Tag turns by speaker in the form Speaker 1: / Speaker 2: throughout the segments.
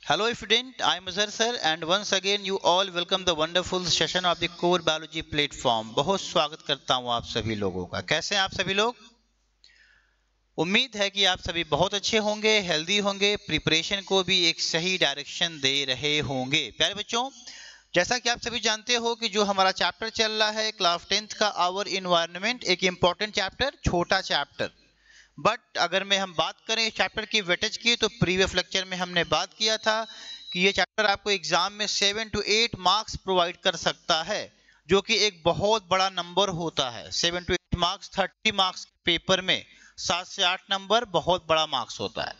Speaker 1: Hello student, I am Azhar sir and once again you all welcome the wonderful session of the core biology platform। बहुत स्वागत करता हूँ आप सभी लोगों का। कैसे हैं आप सभी लोग? उम्मीद है कि आप सभी बहुत अच्छे होंगे, हेल्दी होंगे, प्रिपरेशन को भी एक सही डायरेक्शन दे रहे होंगे। प्यारे बच्चों, जैसा कि आप सभी जानते हो कि जो हमारा चैप्टर चल रहा है क्लास 10th का आवर इन्वायरमेंट, एक इम्पॉर्टेंट चैप्टर, छोटा चैप्टर, बट अगर मैं हम बात करें इस चैप्टर की वेटेज की तो प्रीवियस लेक्चर में हमने बात किया था कि ये चैप्टर आपको एग्जाम में 7 to 8 मार्क्स प्रोवाइड कर सकता है, जो कि एक बहुत बड़ा नंबर होता है। 7 to 8 मार्क्स 30 मार्क्स के पेपर में 7 से 8 नंबर बहुत बड़ा मार्क्स होता है।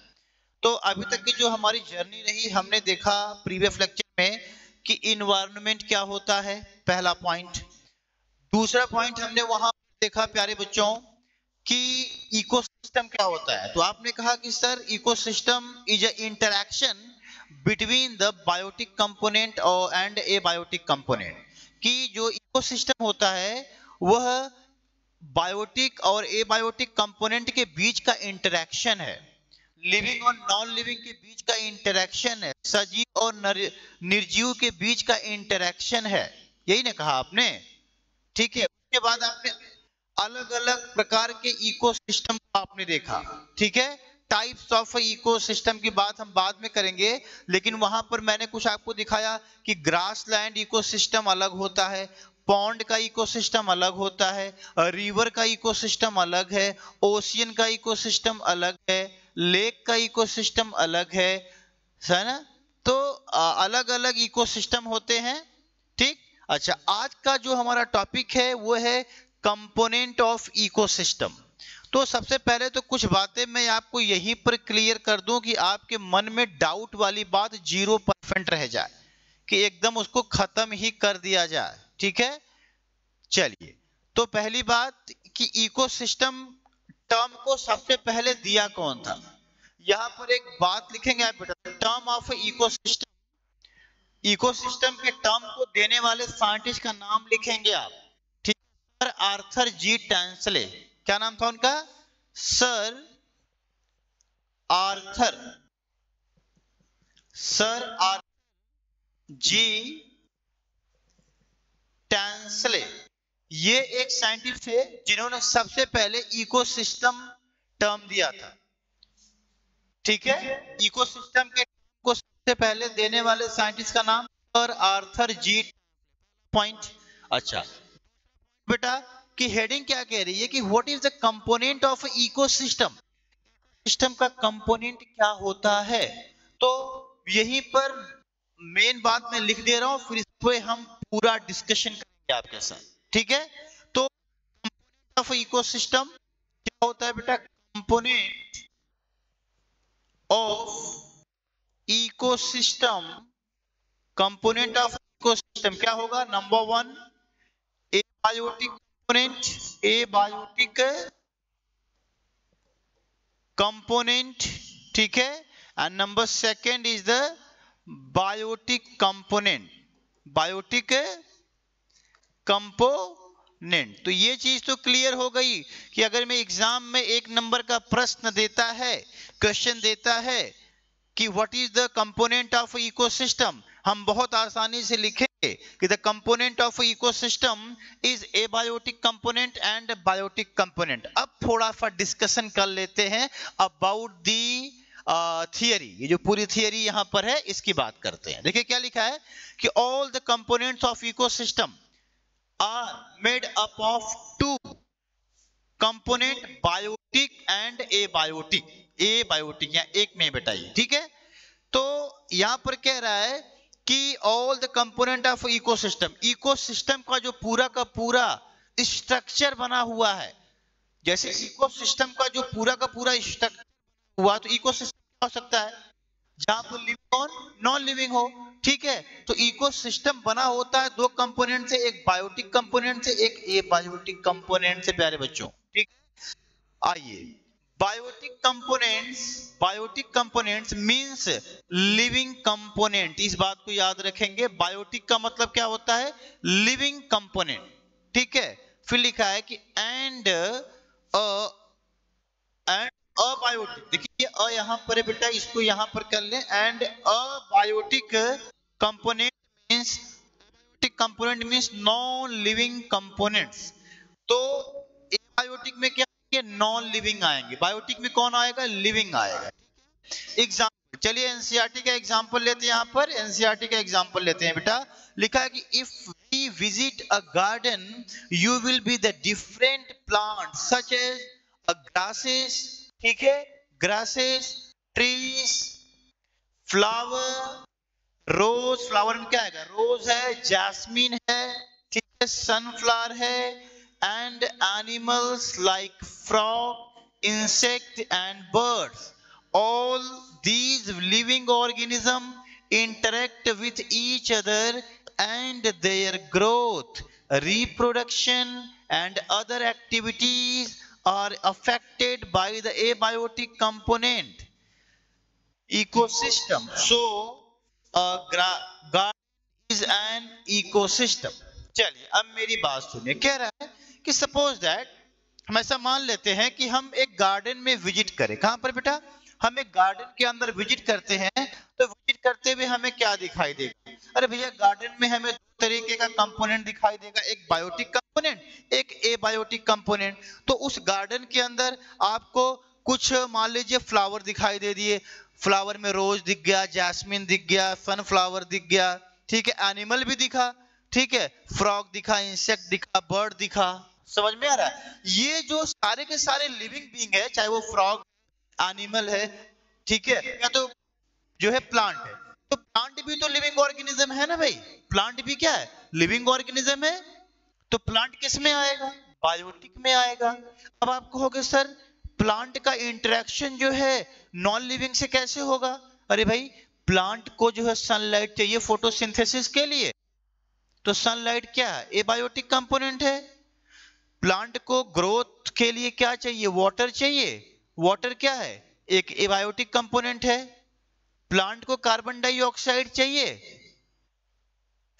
Speaker 1: तो अभी तक की जो हमारी जर्नी रही, हमने देखा प्रीवियस लेक्चर में कि इन्वायरमेंट क्या होता है, पहला पॉइंट। दूसरा पॉइंट हमने वहां देखा प्यारे बच्चों कि इकोसिस्टम क्या होता है। तो आपने कहा कि sir ecosystem is a interaction between the biotic component और एंड ए बायोटिक कंपोनेंट, कि जो इकोसिस्टम होता है वह बायोटिक और ए बायोटिक कंपोनेंट के बीच का इंटरैक्शन है, लिविंग और नॉन लिविंग के बीच का इंटरैक्शन है, सजीव और निर्जीव के बीच का इंटरैक्शन है। यही ना कहा आपने? ठीक है। उसके बाद आपने अलग अलग प्रकार के इकोसिस्टम को आपने देखा। ठीक है, टाइप्स ऑफ इकोसिस्टम की बात हम बाद में करेंगे, लेकिन वहां पर मैंने कुछ आपको दिखाया कि ग्रासलैंड इकोसिस्टम अलग होता है, पॉन्ड का इकोसिस्टम अलग होता है, रिवर का इकोसिस्टम अलग है, ओशियन का इकोसिस्टम अलग है, लेक का इकोसिस्टम अलग है ना? तो अलग अलग इकोसिस्टम होते हैं। ठीक। अच्छा, आज का जो हमारा टॉपिक है वो है कंपोनेंट ऑफ इकोसिस्टम। तो सबसे पहले तो कुछ बातें मैं आपको यहीं पर क्लियर कर दूं कि आपके मन में डाउट वाली बात 0% रह जाए, कि एकदम उसको खत्म ही कर दिया जाए। ठीक है, चलिए। तो पहली बात कि इकोसिस्टम टर्म को सबसे पहले दिया कौन था। यहां पर एक बात लिखेंगे आप बेटा, टर्म ऑफ इकोसिस्टम, इकोसिस्टम के टर्म को देने वाले साइंटिस्ट का नाम लिखेंगे आप। ठीक, सर आर्थर जी टैंसले। क्या नाम था उनका? सर आर्थर, सर आर्थर जी टैंसले। ये एक साइंटिस्ट है जिन्होंने सबसे पहले इकोसिस्टम टर्म दिया था। ठीक है, इकोसिस्टम के टर्म को सबसे पहले देने वाले साइंटिस्ट का नाम सर आर्थर जी पॉइंट। अच्छा बेटा, कि हेडिंग क्या कह रही है कि what is the component of ecosystem, system का कंपोनेंट क्या होता है। तो यहीं पर मेन बात मैं लिख दे रहा हूं, फिर इस पे हम पूरा डिस्कशन करेंगे आपके साथ। ठीक है, तो कंपोनेंट ऑफ इकोसिस्टम क्या होता है बेटा? Component of ecosystem, component of ecosystem क्या होगा? Number 1 abiotic component, abiotic component. ठीक है, and number second is the biotic component, biotic component. तो ये चीज तो क्लियर हो गई कि अगर मैं एग्जाम में 1 नंबर का प्रश्न देता है, क्वेश्चन देता है कि what is the component of ecosystem, हम बहुत आसानी से लिखेंगे कि the component of ecosystem is abiotic component and biotic component. अब थोड़ा सा डिस्कशन कर लेते हैं अबाउट दी थियरी। ये जो पूरी थियरी यहां पर है इसकी बात करते हैं। देखिए क्या लिखा है कि all the components of ecosystem are made up of 2 component, biotic and abiotic. Abiotic या एक में बताइए। ठीक है, तो यहां पर कह रहा है कि all the component of ecosystem, ecosystem का जो पूरा का पूरा स्ट्रक्चर बना हुआ है, जैसे इकोसिस्टम का जो पूरा का पूरा स्ट्रक्चर हुआ, तो इकोसिस्टम क्या हो सकता है? जहां पर लिविंग और नॉन लिविंग हो। ठीक है, तो इकोसिस्टम बना होता है 2 कंपोनेंट से, एक बायोटिक कंपोनेंट से, एक एबायोटिक कंपोनेंट से। प्यारे बच्चों, ठीक, आइए, biotic components means living component, इस बात को याद रखेंगे। बायोटिक का मतलब क्या होता है? Living component. ठीक है, फिर लिखा है कि एंड अबायोटिक। देखिए अ यहाँ पर है बेटा, इसको यहाँ पर कर लें। And abiotic component means non living components. तो एबायोटिक में क्या आएंगे? नॉन लिविंग आएंगे। बायोटिक में कौन आएगा? लिविंग आएगा। एग्जाम्पल, चलिए एनसीईआरटी का एग्जाम्पल लेते हैं। यहाँ पर एनसीईआरटी का एग्जाम्पल लेते हैं बेटा। लिखा है कि if we visit a garden you will be the different plant such as grasses, ठीक है, grasses, trees, flower, rose, flower में क्या आएगा? रोज है, जैस्मिन है, ठीक है, सनफ्लावर है, and animals like frog, insect and birds. All these living organisms interact with each other and their growth, reproduction and other activities are affected by the abiotic component ecosystem. So a garden is an ecosystem. चलिए अब मेरी बात सुनिए। कह रहा है कि suppose that हम ऐसा मान लेते हैं कि हम एक गार्डन में विजिट करें। कहां पर बेटा? हम एक गार्डन के अंदर विजिट करते हैं। तो विजिट करते हुए हमें क्या दिखाई देगा? अरे भैया गार्डन में हमें दो तरीके का कंपोनेंट दिखाई देगा, एक बायोटिक कंपोनेंट, एक एबायोटिक कंपोनेंट। तो उस गार्डन के अंदर आपको कुछ मान लीजिए फ्लावर दिखाई दे दिए। फ्लावर में रोज दिख गया, जैस्मिन दिख गया, सनफ्लावर दिख गया, ठीक है, एनिमल भी दिखा, ठीक है, फ्रॉग दिखा, इंसेक्ट दिखा, बर्ड दिखा। समझ में आ रहा है? ये जो सारे के सारे लिविंग बीइंग है, चाहे वो फ्रॉग एनिमल है, ठीक है, या तो जो है प्लांट है। तो प्लांट भी तो लिविंग ऑर्गेनिज्म है ना भाई? प्लांट भी क्या है? लिविंग ऑर्गेनिज्म है। तो प्लांट किस में आएगा? बायोटिक में आएगा। अब आप कहोगे सर प्लांट का इंटरेक्शन जो है नॉन लिविंग से कैसे होगा? अरे भाई प्लांट को जो है सनलाइट चाहिए फोटोसिंथेसिस के लिए। तो सनलाइट क्या है? एबायोटिक कंपोनेंट है। प्लांट को ग्रोथ के लिए क्या चाहिए? वाटर चाहिए। वाटर क्या है? एक एबायोटिक कंपोनेंट है। प्लांट को कार्बन डाइऑक्साइड चाहिए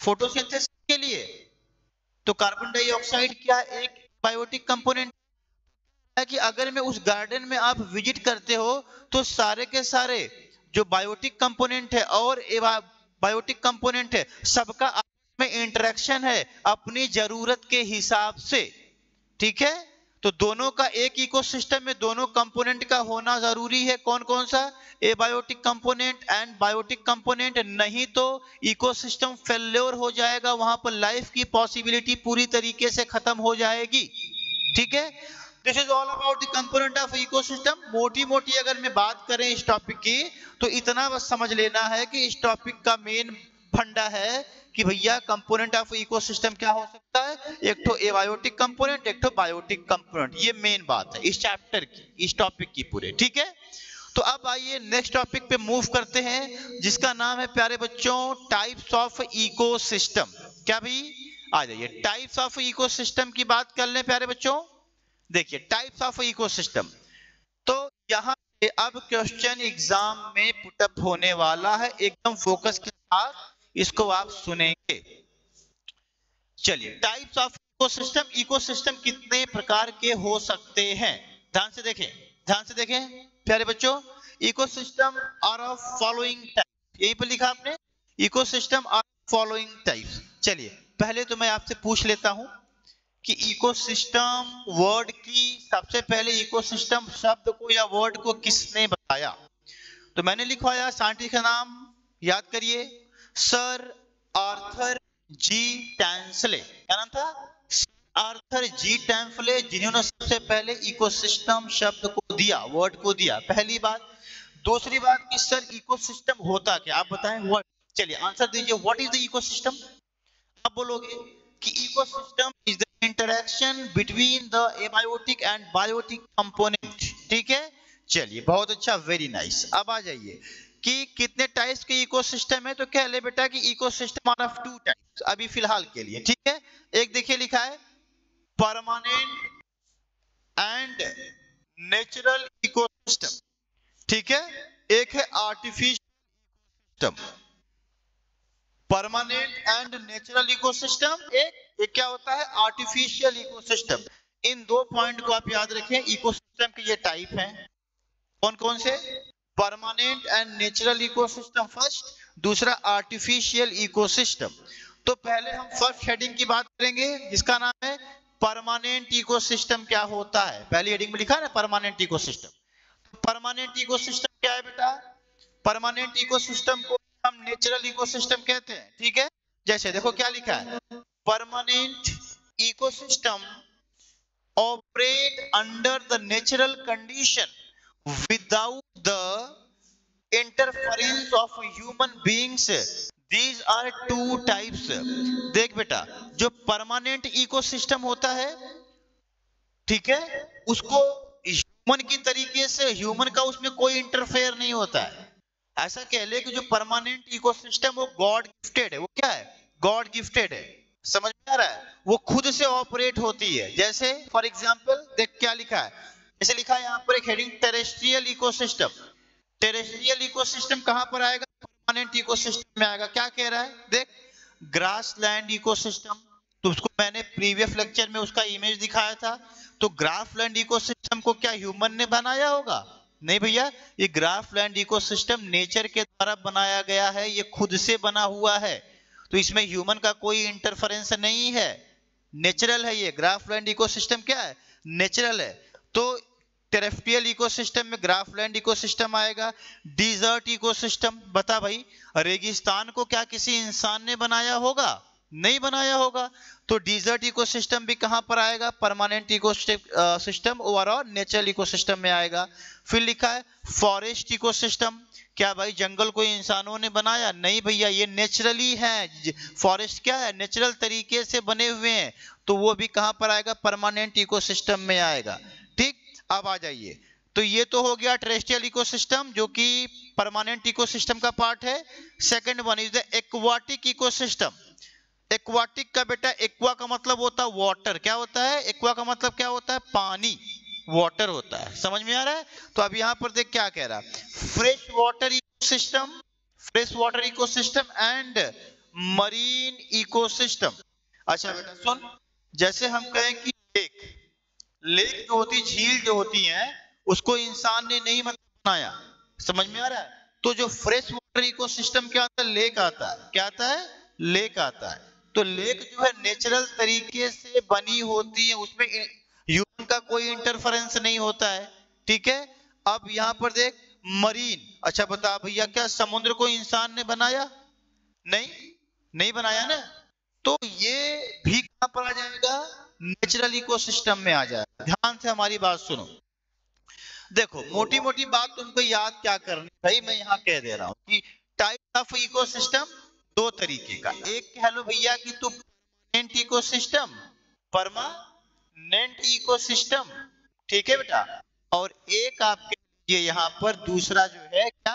Speaker 1: फोटोसिंथेसिस के लिए। तो कार्बन डाइऑक्साइड क्या है? एक बायोटिक कंपोनेंट है। कि अगर में उस गार्डन में आप विजिट करते हो तो सारे के सारे जो बायोटिक कंपोनेंट है और बायोटिक कंपोनेंट है, सबका आपस में इंटरेक्शन है अपनी जरूरत के हिसाब से, ठीक है। तो दोनों का एक इकोसिस्टम में दोनों कंपोनेंट का होना जरूरी है। कौन कौन सा? Abiotic component and biotic component. नहीं तो इकोसिस्टम फेल्योर हो जाएगा, वहां पर लाइफ की पॉसिबिलिटी पूरी तरीके से खत्म हो जाएगी, ठीक है। This is all about the component of ecosystem. मोटी मोटी अगर मैं बात करें इस टॉपिक की तो इतना बस समझ लेना है कि इस टॉपिक का मेन फंडा है कि भैया कंपोनेंट ऑफ इकोसिस्टम क्या हो सकता है? एक तो एबायोटिक कंपोनेंट, एक तो बायोटिक कंपोनेंट। ये मेन बात है इस चैप्टर की, इस टॉपिक की पूरे, ठीक है। तो अब आइए नेक्स्ट टॉपिक पे मूव करते हैं जिसका नाम है प्यारे बच्चों टाइप्स ऑफ इकोसिस्टम। क्या भाई? आ जाइए टाइप्स ऑफ इकोसिस्टम की बात कर लें प्यारे बच्चों। देखिए टाइप्स ऑफ इकोसिस्टम, तो यहां पे अब क्वेश्चन एग्जाम में पुटअप होने वाला है, एकदम फोकस के साथ इसको आप सुनेंगे। चलिए टाइप्स ऑफ इकोसिस्टम। इकोसिस्टम कितने प्रकार के हो सकते हैं? ध्यान से देखें, ध्यान से देखें प्यारे बच्चों। Ecosystem are of following type, यहीं पर लिखा आपने, इकोसिस्टम आर फॉलोइंग टाइप्स। चलिए पहले तो मैं आपसे पूछ लेता हूं कि इकोसिस्टम वर्ड की सबसे पहले इकोसिस्टम शब्द को या वर्ड को किसने बताया? तो मैंने लिखवाया साइंटिस्ट का नाम याद करिए, सर आर्थर जी टैंसले। क्या नाम था? आर्थर जी टैंसले, जिन्होंने सबसे पहले इकोसिस्टम शब्द को दिया, वर्ड को दिया। पहली बात। दूसरी बात कि सर इकोसिस्टम होता क्या, आप बताएं। व्हाट, चलिए आंसर दीजिए, व्हाट इज द इकोसिस्टम? आप बोलोगे कि ecosystem is the interaction between the abiotic and biotic component, ठीक है। चलिए बहुत अच्छा, वेरी नाइस। अब आ जाइए कि कितने टाइप्स के इकोसिस्टम है। तो कह ले बेटा कि ecosystem are of two types अभी फिलहाल के लिए, ठीक है। एक देखिए लिखा है परमानेंट एंड नेचुरल इकोसिस्टम, ठीक है। एक है artificial ecosystem. Permanent and natural ecosystem, एक क्या होता है? Artificial ecosystem. इन दो पॉइंट को आप याद रखें। इकोसिस्टम के ये टाइप हैं, कौन कौन से? Permanent and natural ecosystem first, दूसरा आर्टिफिशियल इकोसिस्टम। तो पहले हम फर्स्ट हेडिंग की बात करेंगे जिसका नाम है परमानेंट इकोसिस्टम क्या होता है। पहली हेडिंग में लिखा है ना परमानेंट इकोसिस्टम। परमानेंट इकोसिस्टम क्या है बेटा? परमानेंट इकोसिस्टम को हम नेचुरल इकोसिस्टम कहते हैं, ठीक है। जैसे देखो क्या लिखा है, permanent ecosystem operate under the natural condition without the interference of human beings. These are two types. देख बेटा, जो परमानेंट इकोसिस्टम होता है, ठीक है, उसको ह्यूमन की तरीके से, ह्यूमन का उसमें कोई इंटरफेयर नहीं होता है। ऐसा कह ले कि जो परमानेंट इकोसिस्टम वो गॉड गिफ्टेड है। वो क्या है? गॉड गिफ्टेड है। समझ में आ रहा है? वो खुद से ऑपरेट होती है। जैसे फॉर एग्जांपल देख क्या लिखा है, जैसे लिखा है यहाँ पर एक heading terrestrial ecosystem. Terrestrial ecosystem कहां पर आएगा? परमानेंट इकोसिस्टम में आएगा। क्या कह रहा है देख, ग्रासलैंड इकोसिस्टम, तो उसको मैंने प्रीवियस लेक्चर में उसका इमेज दिखाया था। तो ग्रासलैंड इकोसिस्टम को क्या ह्यूमन ने बनाया होगा? नहीं भैया, ये ग्रासलैंड इकोसिस्टम नेचर के द्वारा बनाया गया है, ये खुद से बना हुआ है। तो इसमें ह्यूमन का कोई इंटरफेरेंस नहीं है, नेचुरल है। ये ग्रासलैंड इकोसिस्टम क्या है? नेचुरल है। तो टेरेस्ट्रियल इकोसिस्टम में ग्रासलैंड इकोसिस्टम आएगा। डिजर्ट इकोसिस्टम, बता भाई, रेगिस्तान को क्या किसी इंसान ने बनाया होगा? नहीं बनाया होगा। तो डिजर्ट इकोसिस्टम भी कहां पर आएगा? Permanent ecosystem overall natural ecosystem में आएगा। फिर लिखा है फॉरेस्ट इकोसिस्टम। क्या भाई जंगल कोई इंसानों ने बनाया? नहीं भैया, ये नेचुरली है। फॉरेस्ट क्या है? नेचुरल तरीके से बने हुए हैं। तो वो भी कहां पर आएगा? परमानेंट इकोसिस्टम में आएगा। ठीक, अब आ जाइए। तो ये तो हो गया टेरेस्ट्रियल इकोसिस्टम जो कि परमानेंट इकोसिस्टम का पार्ट है। Second one is the aquatic ecosystem. Aquatic का बेटा, एक्वा का मतलब होता है वाटर। क्या होता है? एक्वा का मतलब क्या होता है? पानी, वाटर होता है। समझ में आ रहा है? तो अब यहां पर देख क्या कह रहा है, fresh water ecosystem, fresh water ecosystem and marine ecosystem. अच्छा बेटा सुन, जैसे हम कहें कि लेक, लेक जो होती, झील जो होती है, उसको इंसान ने नहीं बनाया। समझ में आ रहा है? तो जो फ्रेश वाटर इकोसिस्टम क्या आता है? लेक आता है। क्या आता है? लेक आता है। तो लेक जो है नेचुरल तरीके से बनी होती है, उसमें ह्यूमन का कोई इंटरफेरेंस नहीं होता है। ठीक है। अब यहां पर देख मरीन। अच्छा बता भैया, क्या समुद्र को इंसान ने बनाया? नहीं, नहीं बनाया ना। तो ये भी कहां पर आ जाएगा? नेचुरल इकोसिस्टम में आ जाएगा। ध्यान से हमारी बात सुनो। देखो मोटी मोटी बात तुमको याद क्या करनी भाई, मैं यहां कह दे रहा हूं कि टाइप ऑफ इकोसिस्टम दो तरीके का। एक कह लो भैया कि तुम परमानेंट इकोसिस्टम, परमानेंट इकोसिस्टम, ठीक है बेटा। और एक आप कह लीजिए यहां पर दूसरा जो है क्या,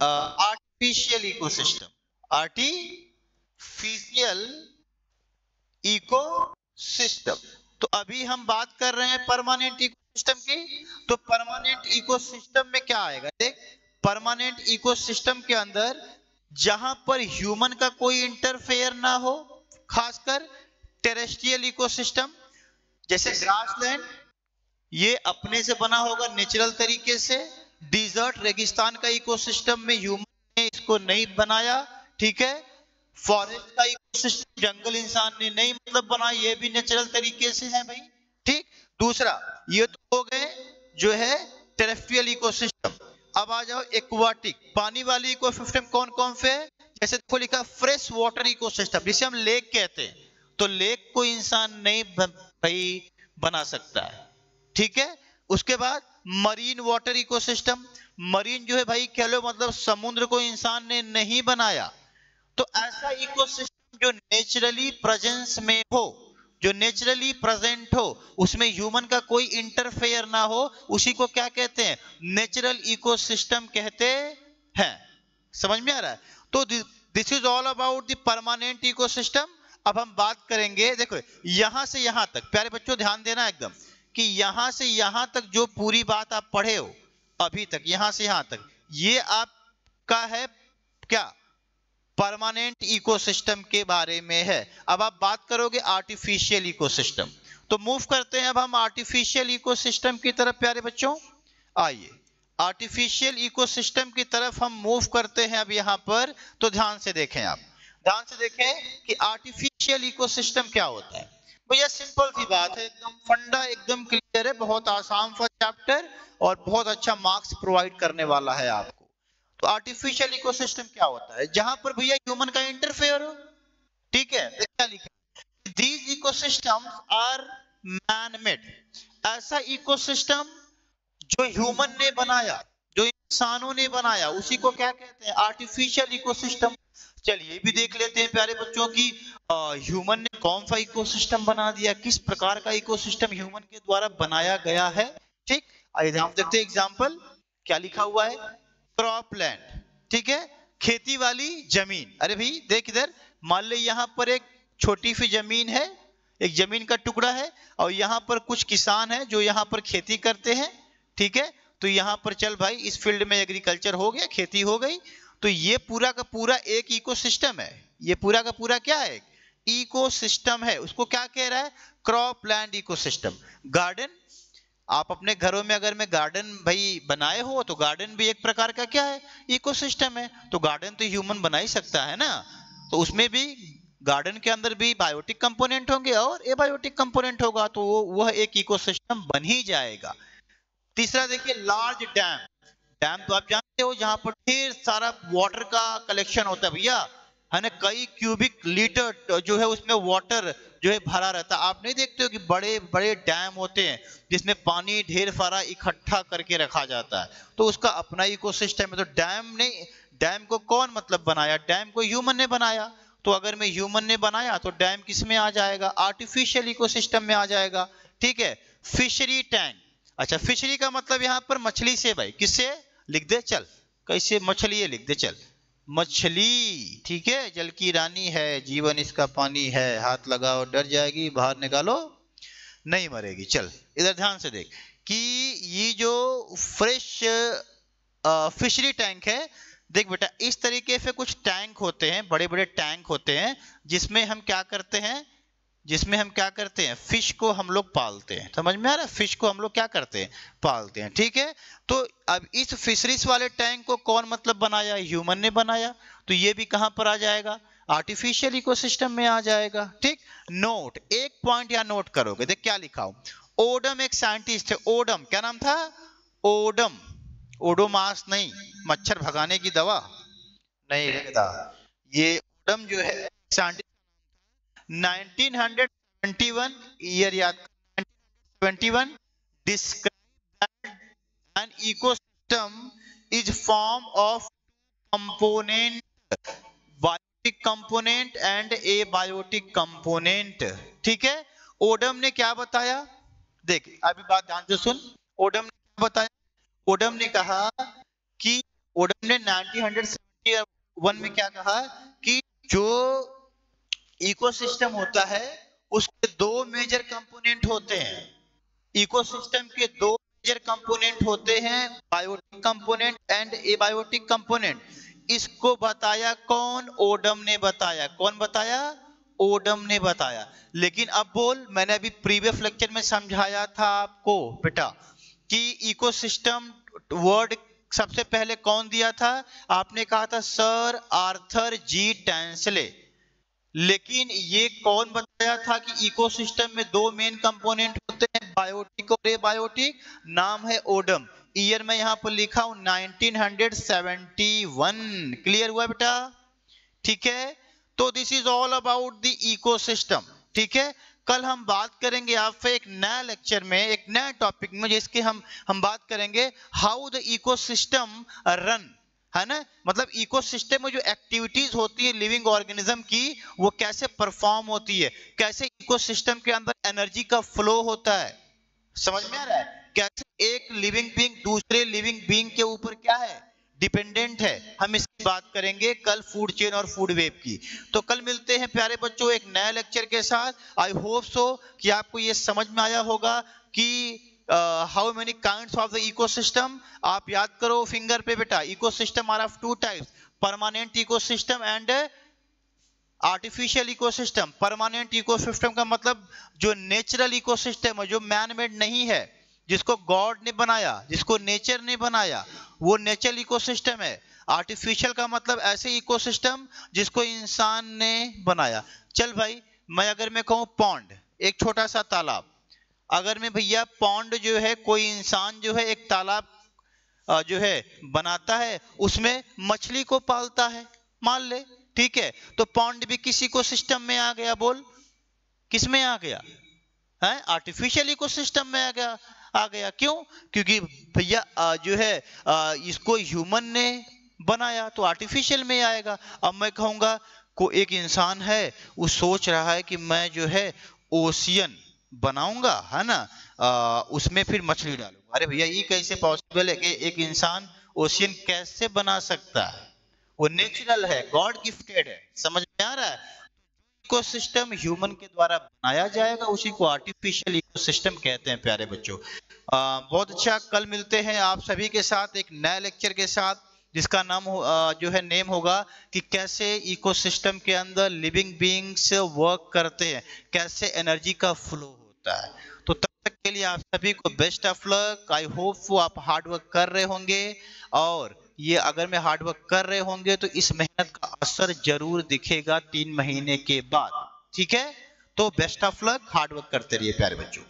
Speaker 1: आर्टिफिशियल इकोसिस्टम, आर्टिफिशियल इकोसिस्टम। तो अभी हम बात कर रहे हैं परमानेंट इकोसिस्टम की। तो परमानेंट इकोसिस्टम में क्या आएगा देख, परमानेंट इकोसिस्टम के अंदर जहां पर ह्यूमन का कोई इंटरफेयर ना हो, खासकर टेरेस्ट्रियल इकोसिस्टम जैसे ग्रासलैंड, ये अपने से बना होगा नेचुरल तरीके से। डिजर्ट रेगिस्तान का इकोसिस्टम में ह्यूमन ने इसको नहीं बनाया। ठीक है। फॉरेस्ट का इकोसिस्टम जंगल इंसान ने नहीं मतलब बनाया, ये भी नेचुरल तरीके से है भाई। ठीक। दूसरा ये तो हो गए जो है टेरेस्ट्रियल इकोसिस्टम। अब आ जाओ एक्वाटिक, पानी वाली इकोसिस्टम कौन कौन से है? जैसे देखो लिखा फ्रेश वाटर इकोसिस्टम, जिसे हम लेक कहते हैं। तो लेक को इंसान नहीं भाई बना सकता है। ठीक है। उसके बाद मरीन वाटर इकोसिस्टम, मरीन जो है भाई कह लो मतलब समुद्र को इंसान ने नहीं बनाया। तो ऐसा इकोसिस्टम जो नेचुरली प्रेजेंस में हो, जो नेचुरली प्रेजेंट हो, उसमें ह्यूमन का कोई इंटरफेयर ना हो, उसी को क्या कहते हैं? नेचुरल इकोसिस्टम कहते हैं। समझ में आ रहा है? तो this is all about the permanent ecosystem. अब हम बात करेंगे, देखो यहां से यहां तक, प्यारे बच्चों ध्यान देना एकदम, कि यहां से यहां तक जो पूरी बात आप पढ़े हो अभी तक, यहां से यहां तक, ये आपका है क्या? परमानेंट इकोसिस्टम के बारे में है। अब आप बात करोगे आर्टिफिशियल इकोसिस्टम। तो मूव करते हैं अब हम आर्टिफिशियल इकोसिस्टम की तरफ। प्यारे बच्चों आइए, आर्टिफिशियल इकोसिस्टम की तरफ हम मूव करते हैं अब यहाँ पर, तो ध्यान से देखें, आप ध्यान से देखें कि आर्टिफिशियल इकोसिस्टम क्या होता है। भैया सिंपल सी बात है, एकदम फंडा एकदम क्लियर है, बहुत आसान सा चैप्टर और बहुत अच्छा मार्क्स प्रोवाइड करने वाला है आपको। तो आर्टिफिशियल इकोसिस्टम क्या होता है, जहां पर भैया ह्यूमन का इंटरफेयर हो। ठीक है, क्या लिखा, these ecosystems are man made, ऐसा इकोसिस्टम जो ह्यूमन ने बनाया, जो इंसानों ने बनाया, उसी को क्या कहते हैं, आर्टिफिशियल इकोसिस्टम। चलिए भी देख लेते हैं प्यारे बच्चों की ह्यूमन ने कौन सा इकोसिस्टम बना दिया, किस प्रकार का इकोसिस्टम ह्यूमन के द्वारा बनाया गया है। ठीक, आइए हम देखते हैं एग्जांपल क्या लिखा हुआ है, क्रॉपलैंड, ठीक है, खेती वाली जमीन। अरे भाई देख इधर, मान लो यहाँ पर एक छोटी सी जमीन है, एक जमीन का टुकड़ा है, और यहाँ पर कुछ किसान है जो यहाँ पर खेती करते हैं। ठीक है, तो यहाँ पर चल भाई इस फील्ड में एग्रीकल्चर हो गया, खेती हो गई, तो ये पूरा का पूरा एक इकोसिस्टम है। ये पूरा का पूरा क्या है, इकोसिस्टम है। उसको क्या कह रहा है, क्रॉपलैंड इकोसिस्टम। गार्डन, आप अपने घरों में अगर मैं गार्डन भाई बनाए हो, तो गार्डन भी एक प्रकार का क्या है, इकोसिस्टम है। तो गार्डन तो ह्यूमन बना ही सकता है ना, तो उसमें भी गार्डन के अंदर भी बायोटिक कंपोनेंट होंगे और एबायोटिक कंपोनेंट होगा, तो वह एक इकोसिस्टम बन ही जाएगा। तीसरा देखिए, लार्ज डैम। डैम तो आप जानते हो जहां पर ढेर सारा वाटर का कलेक्शन होता है भैया, है ना, कई क्यूबिक लीटर जो है उसमें वाटर जो है भरा रहता है। आप नहीं देखते हो कि बड़े बड़े डैम होते हैं जिसमें पानी ढेर सारा इकट्ठा करके रखा जाता है, तो उसका अपना इकोसिस्टम है। तो डैम नहीं, डैम को कौन मतलब बनाया, डैम को ह्यूमन ने बनाया। तो अगर मैं ह्यूमन ने बनाया तो डैम किस में आ जाएगा, आर्टिफिशियल इकोसिस्टम में आ जाएगा। ठीक है, फिशरी टैंक। अच्छा, फिशरी का मतलब यहां पर मछली से, भाई किससे लिख दे, चल कैसे मछली है लिख दे, चल मछली। ठीक है, जल की रानी है, जीवन इसका पानी है, हाथ लगाओ डर जाएगी, बाहर निकालो नहीं मरेगी। चल इधर ध्यान से देख कि ये जो फ्रेश फिशरी टैंक है, देख बेटा इस तरीके से कुछ टैंक होते हैं, बड़े बड़े टैंक होते हैं, जिसमें हम क्या करते हैं, जिसमें हम क्या करते हैं, फिश को हम लोग पालते हैं। समझ में आ रहा है, फिश को हम लोग क्या करते हैं, पालते हैं। ठीक है, तो अब इस फिशरीज वाले टैंक को कौन मतलब बनाया, ह्यूमन ने बनाया, तो ये भी कहां पर आ जाएगा, आर्टिफिशियल इकोसिस्टम में आ जाएगा। ठीक, नोट, एक पॉइंट यहां नोट करोगे, देख क्या लिखा हो, ओडम एक साइंटिस्ट है, ओडम क्या नाम था, ओडम, ओडोमास नहीं, मच्छर भगाने की दवा नहीं लिखता, ये ओडम जो है साइंटिस्ट, 1971 ईयर याद, 1971 describe that an ecosystem is form of component, biotic component and abiotic component। ठीक है, ओडम ने क्या बताया, देख अभी बात ध्यान से सुन, ओडम ने क्या बताया, ओडम ने कहा कि, ओडम ने 1971 में क्या कहा कि जो इकोसिस्टम होता है उसके दो मेजर कंपोनेंट होते हैं, इकोसिस्टम के दो मेजर कंपोनेंट होते हैं, biotic component and abiotic component. इसको बताया कौन, ओडम ने बताया। कौन बताया, ओडम ने बताया। लेकिन अब बोल, मैंने अभी प्रीवियस लेक्चर में समझाया था आपको बेटा कि इकोसिस्टम वर्ड सबसे पहले कौन दिया था, आपने कहा था सर आर्थर जी टैंसले। लेकिन ये कौन बताया था कि इकोसिस्टम में दो मेन कंपोनेंट होते हैं, बायोटिक और एबायोटिक, नाम है ओडम। ईयर में यहां पर लिखा हूं 1971। क्लियर हुआ बेटा, ठीक है, तो this is all about the ecosystem. ठीक है, कल हम बात करेंगे आपसे एक नया लेक्चर में, एक नया टॉपिक में, जिसके हम बात करेंगे हाउ द इकोसिस्टम रन, है ना, मतलब इकोसिस्टम में जो एक्टिविटीज होती है लिविंग ऑर्गेनिज्म की, वो कैसे परफॉर्म होती है, कैसे इकोसिस्टम के अंदर एनर्जी का फ्लो होता है। समझ में आ रहा है, कैसे एक लिविंग बीइंग दूसरे लिविंग बीइंग के ऊपर क्या है, डिपेंडेंट है। हम इसकी बात करेंगे कल फूड चेन और फूड वेब की। तो कल मिलते हैं प्यारे बच्चों एक नए लेक्चर के साथ। आई होप सो कि आपको ये समझ में आया होगा कि how many kinds of the ecosystem. आप याद करो फिंगर पे बेटा, ecosystem are of two types, permanent ecosystem and artificial ecosystem. Permanent ecosystem का मतलब जो नेचुरल इकोसिस्टम है, जो मैन मेड नहीं है, जिसको गॉड ने बनाया, जिसको नेचर ने बनाया, वो नेचुरल इकोसिस्टम है। आर्टिफिशियल का मतलब ऐसे इकोसिस्टम जिसको इंसान ने बनाया। चल भाई, मैं अगर मैं कहूँ पॉन्ड, एक छोटा सा तालाब, अगर मैं भैया पॉन्ड जो है, कोई इंसान जो है एक तालाब जो है बनाता है, उसमें मछली को पालता है, मान ले, ठीक है, तो पॉन्ड भी किसी को सिस्टम में आ गया। बोल, किस में आ गया है? आर्टिफिशियल इकोसिस्टम में आ गया। क्यों? क्योंकि भैया जो है इसको ह्यूमन ने बनाया तो आर्टिफिशियल में आएगा। अब मैं कहूंगा को एक इंसान है, वो सोच रहा है कि मैं जो है ओशियन बनाऊंगा, है ना, उसमें फिर मछली डालूंगा। अरे भैया, ये कैसे पॉसिबल है कि एक इंसान ओशियन कैसे बना सकता है? वो नेचुरल है, गॉड गिफ्टेड है। समझ में आ रहा है? इकोसिस्टम ह्यूमन के द्वारा बनाया जाएगा, उसी को आर्टिफिशियल इकोसिस्टम कहते हैं प्यारे बच्चों। बहुत अच्छा, कल मिलते हैं आप सभी के साथ एक नए लेक्चर के साथ, जिसका नाम जो है नेम होगा कि कैसे इकोसिस्टम के अंदर लिविंग बीइंग्स वर्क करते हैं, कैसे एनर्जी का फ्लो होता है। तो तब तक के लिए आप सभी को best of luck. I hope आप हार्ड वर्क कर रहे होंगे, और ये अगर मैं हार्ड वर्क कर रहे होंगे तो इस मेहनत का असर जरूर दिखेगा 3 महीने के बाद। ठीक है, तो best of luck, hard work करते रहिए प्यारे बच्चों।